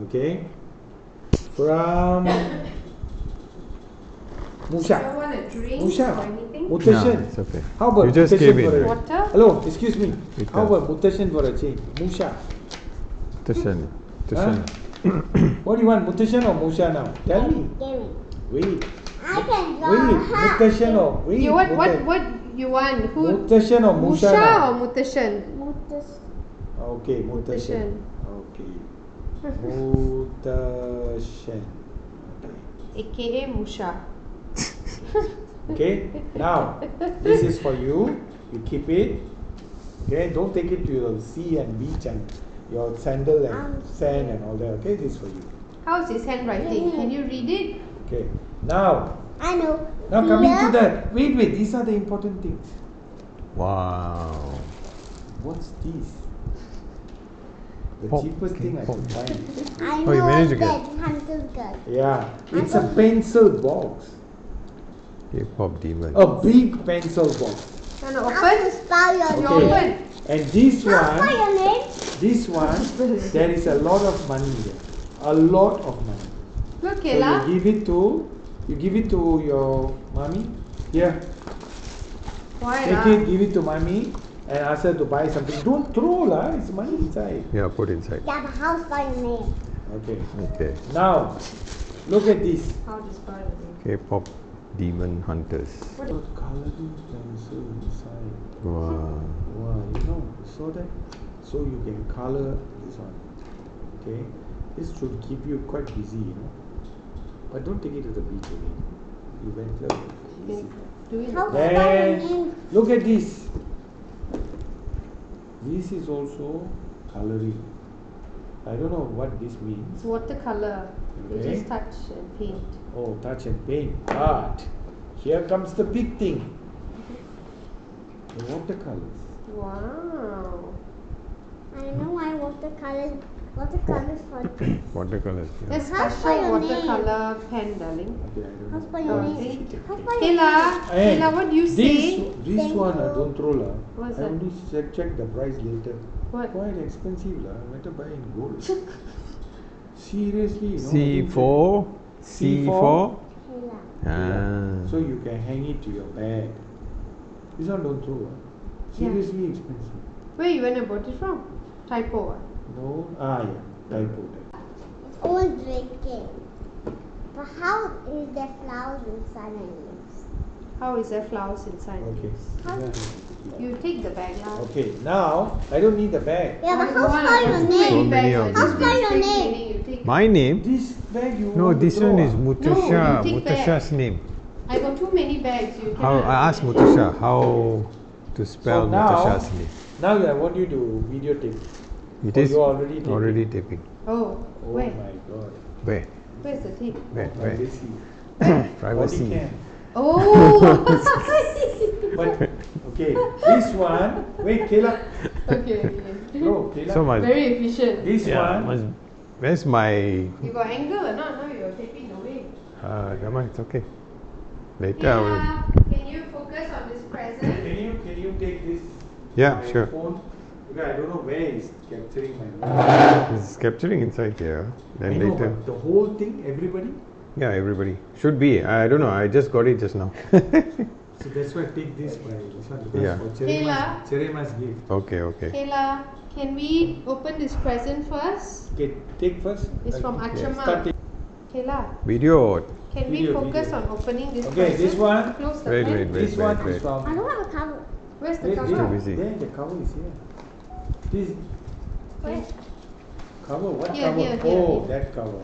Okay. From Musha. Do you want a drink Musha. or anything? Mutation. No, it's okay. How about You just mutation gave for in, a right? Water? Hello, excuse me. With How the- about mutation for a change? Musha. Tushan. What do you want, mutation or Musha now? Tell me. Wait. I can draw Wait. a heart. Mutation or wait. You want mutation. what you want? Who? Mutation or Musha? Musha now? or Mutashan? Okay, mutation. Okay. Mutation. AKA Musha. Okay. Now, this is for you. You keep it. Okay. Don't take it to your sea and beach and your sandal and sand and all that. Okay. This is for you. How's his handwriting? Can you read it? Okay. Now. I know. Now coming to Here. that. Wait. These are the important things. Wow. What's this? The Pop. cheapest Okay, thing I pop. could find. I Oh, you know managed to that get- hunter's gun. Yeah. It's a pencil box. K-pop demon. A big pencil box. Want to How to open? spell your You Okay. open. And this How to spell one, your name? this one, there is a lot of money here. A lot of money. Look, So Caela. you give it to your mommy. Here, Why take lah? it, give it to mommy, and ask her to buy something. Don't throw lah, it's money inside. Yeah, put inside. Yeah, but how to spell your name? Okay. Okay. Now, look at this. How to spell it? K-pop demon hunters. Got coloring pencil inside. Wow. Wow, you know, saw that? So you can color this one. Okay? This should keep you quite busy, you know. But don't take it to the beach again. You better easy. Do it. How to spell your And name? look at this. This is also coloring. I don't know what this means. It's watercolor. You Okay. just touch and paint. Oh, touch and paint. But here comes the big thing. The watercolors. Wow. I know why watercolors for Watercolors. Yeah. There's How to spell special your name? watercolor pen, darling. Okay, I how don't to spell know. your Oh, name? see? How to spell your Caela, Hey, Caela, what do you say? This Thank one you. don't throw lah. What's I that? only check the price later. What? Quite expensive lah. Better buy in gold. Seriously, you know. C4. C4. Caela. Ah. So you can hang it to your bag. This one don't throw. Seriously expensive. Where you went and bought it from? Typo. No, yeah, typo. It's almost breaking. But how is there flowers inside my leaves? How is there flowers inside? Okay. How- You take the bag lah. Okay, now I don't need the bag. Yeah, but Why how you spell want your to put name? So many many bags of like these this? Spell your Take name. meaning you take. My name? This bag you No, want to this throw, one is ah? Mutasha. No, you take Mutasha's name. I got too many bags. You How cannot I asked open it. Mutasha how to spell So now- Mutasha's name. Now I want you to videotape. It Oh, is you already taping. already taping. Oh, Oh where? my god. Where? Where's the tape? Where? Privacy. Privacy. Bodycam. Oh. But okay, this one. Wait, Caela. okay. No, Caela. So much. Very efficient. This Yeah, one. must, where's my? You got angle or not? Now you're taping away. Never mind, it's okay. Later I will. Caela, can you focus on this present? Can you take this? Yeah, my sure. Phone? Because I don't know where it's capturing my voice. It's capturing inside here. I Then know, later. but the whole thing, everybody. Yeah, everybody should be. I don't know. I just got it just now. So that's why I take this by this one because Yeah. for Caela. Cheriacha's gift. Okay, okay. Caela, can we open this present first? Okay, take first. It's from Okay, Achama. start take. Caela, Video. can we Video, focus video. on opening this Okay, present? this one. Close the Wait, pen. wait, This one is wait. I from. don't have a cover. Where's the Wait, cover? Too busy. There, the cover is here. This Where? cover, what Here, cover? here, Oh, here. that cover.